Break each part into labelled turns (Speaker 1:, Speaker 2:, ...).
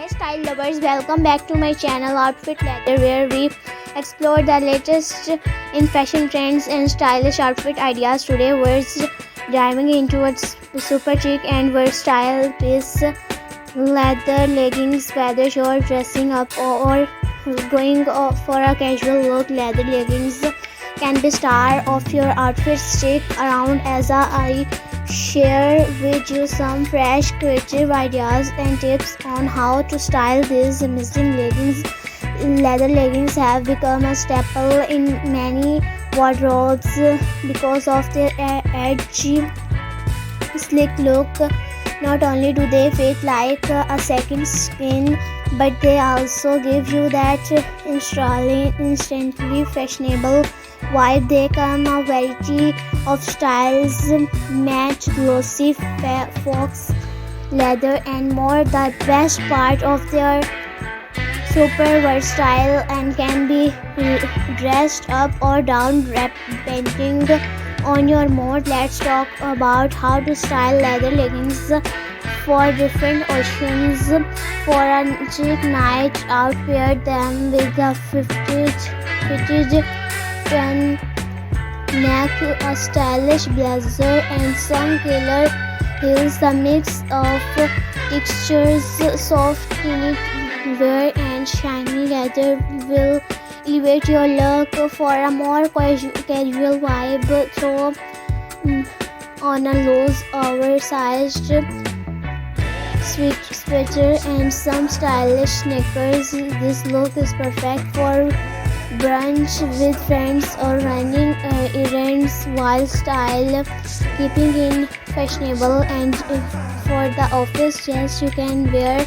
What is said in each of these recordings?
Speaker 1: Hey style lovers, welcome back to my channel Outfit Leather, where we explore the latest in fashion trends and stylish outfit ideas. Today we're diving into a super chic and versatile piece, leather leggings. Whether you're dressing up or going for a casual look, leather leggings can be star of your outfit. Stick around as I share with you some fresh creative ideas and tips on how to style these amazing leggings. Leather leggings have become a staple in many wardrobes because of their edgy, sleek look. Not only do they fit like a second skin, but they also give you that instantly fashionable vibe. They come a variety of styles, match, glossy, fox leather and more. The best part of their super versatile and can be dressed up or down depending on your mood. Let's talk about how to style leather leggings for different occasions. For a chic night out, pair them with a fitted neck, a stylish blazer and some killer heels. The mix of textures, soft knitwear and shiny leather will elevate your look. For a more casual vibe, throw on a loose oversized sweater and some stylish sneakers. This look is perfect for brunch with friends or running errands while style keeping in fashionable. And for the office, yes, you can wear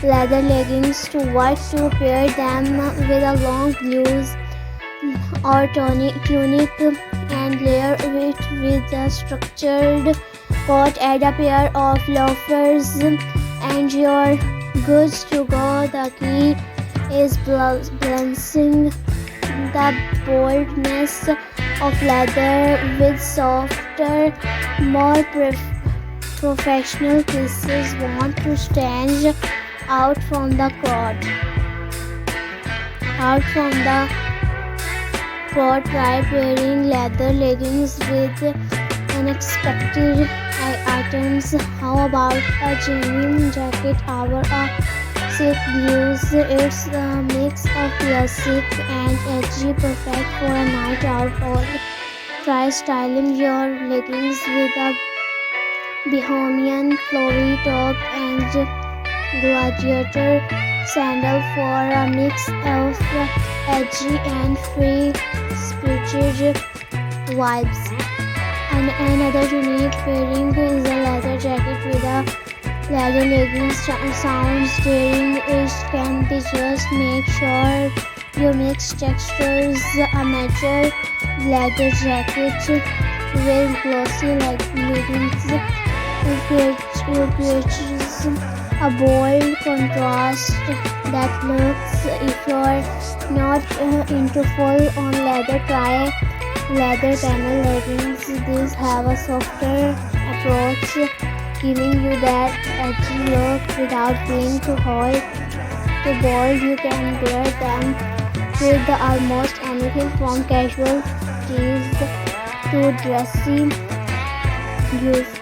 Speaker 1: leather leggings to work, to pair them with a long blouse or tunic and layer it with a structured coat. Add a pair of loafers and you're good to go. The key is balancing the boldness of leather with softer, more professional pieces. Want to stand out from the crowd. Try pairing leather leggings with unexpected items. How about a genuine jacket or a silk blues? It's a mix of classic and edgy, perfect for a night out. Or try styling your leggings with a bohemian flowy top and gladiator sandal for a mix of edgy and free-spirited vibes. And another unique pairing is a leather jacket with a leather leggings. Sounds daring, it can be. Just make sure you mix textures. A mature leather jacket with glossy leggings creates a bold contrast that looks. If you're not into full-on leather, try leather panel leggings. These have a softer approach, giving you that edgy look without being too hot, too bold. You can wear them with almost anything from casual tees to dressy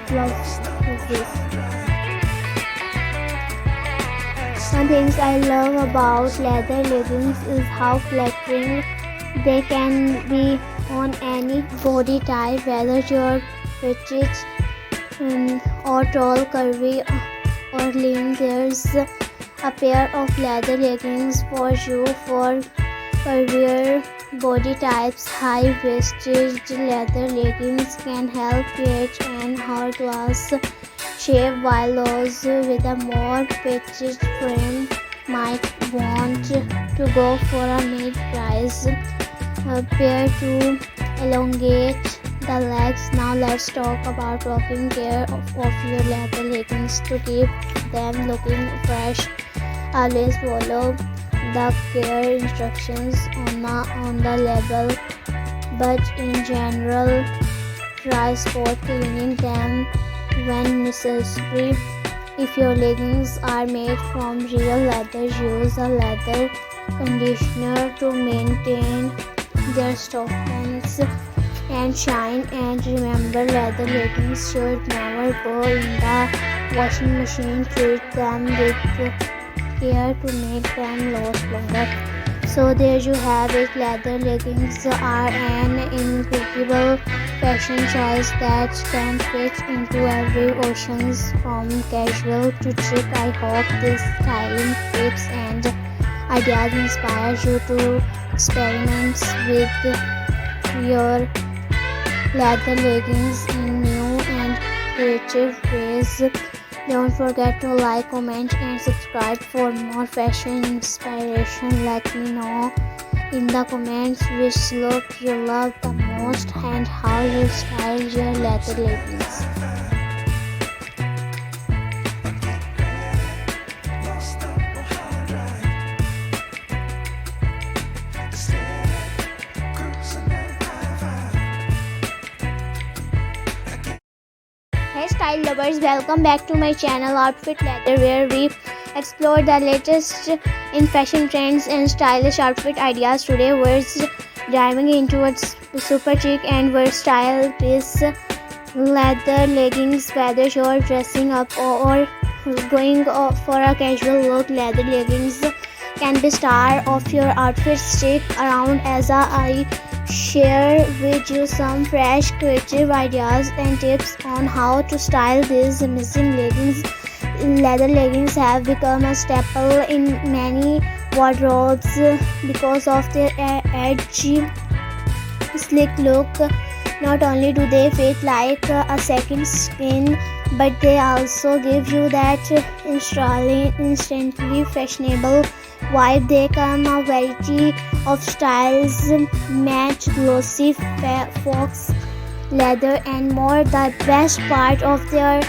Speaker 1: blouses. One thing I love about leather leggings is how flattering they can be on any body type, whether you're petite or tall, curvy or lean. There's a pair of leather leggings for you. For curvier body types, high-waisted leather leggings can help create an hourglass shape, while those with a more petite frame might want to go for a mid-rise pair to elongate the legs. Now let's talk about taking care of your leather leggings to keep them looking fresh. Always follow the care instructions on the label, but in general, try spot cleaning them when necessary. If your leggings are made from real leather, use a leather conditioner to maintain their softness and shine. And remember, leather leggings should never go in the washing machine. Treat them with care to make them last longer. So there you have it. Leather leggings are an incredible fashion choice that can fit into every occasion, from casual to chic. I hope these styling tips and ideas inspire you to experiment with your leather leggings in new and creative ways. Don't forget to like, comment and subscribe for more fashion inspiration. Let me know in the comments which look you love the most and how you style your leather leggings. Hey style lovers, welcome back to my channel Outfit Leather, where we explore the latest in fashion trends and stylish outfit ideas. Today we're diving into a super chic and versatile piece, leather leggings. Whether you're dressing up or going for a casual look, leather leggings can be star of your outfit. Stick around as I share with you some fresh creative ideas and tips on how to style these amazing leggings. Leather leggings have become a staple in many wardrobes because of their edgy, slick look. Not only do they fit like a second skin, but they also give you that instantly fashionable vibe. They come a variety of styles, match, glossy, fox leather and more. The best part of their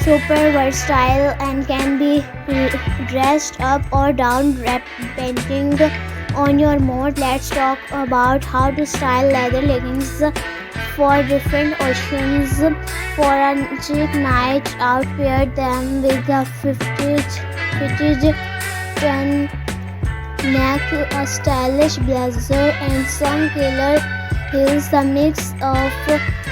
Speaker 1: super versatile and can be dressed up or down depending on your mood. Let's talk about how to style leather leggings for different occasions. For a chic night out, pair them with a fitted turn neck, a stylish blazer and some killer heels. The mix of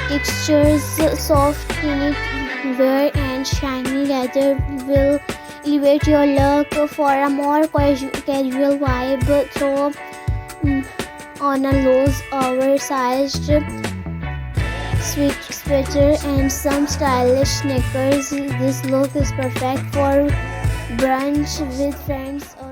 Speaker 1: textures, soft knitwear and shiny leather will elevate your look. For a more casual vibe, throw on a loose oversized sweater and some stylish sneakers. This look is perfect for brunch with friends or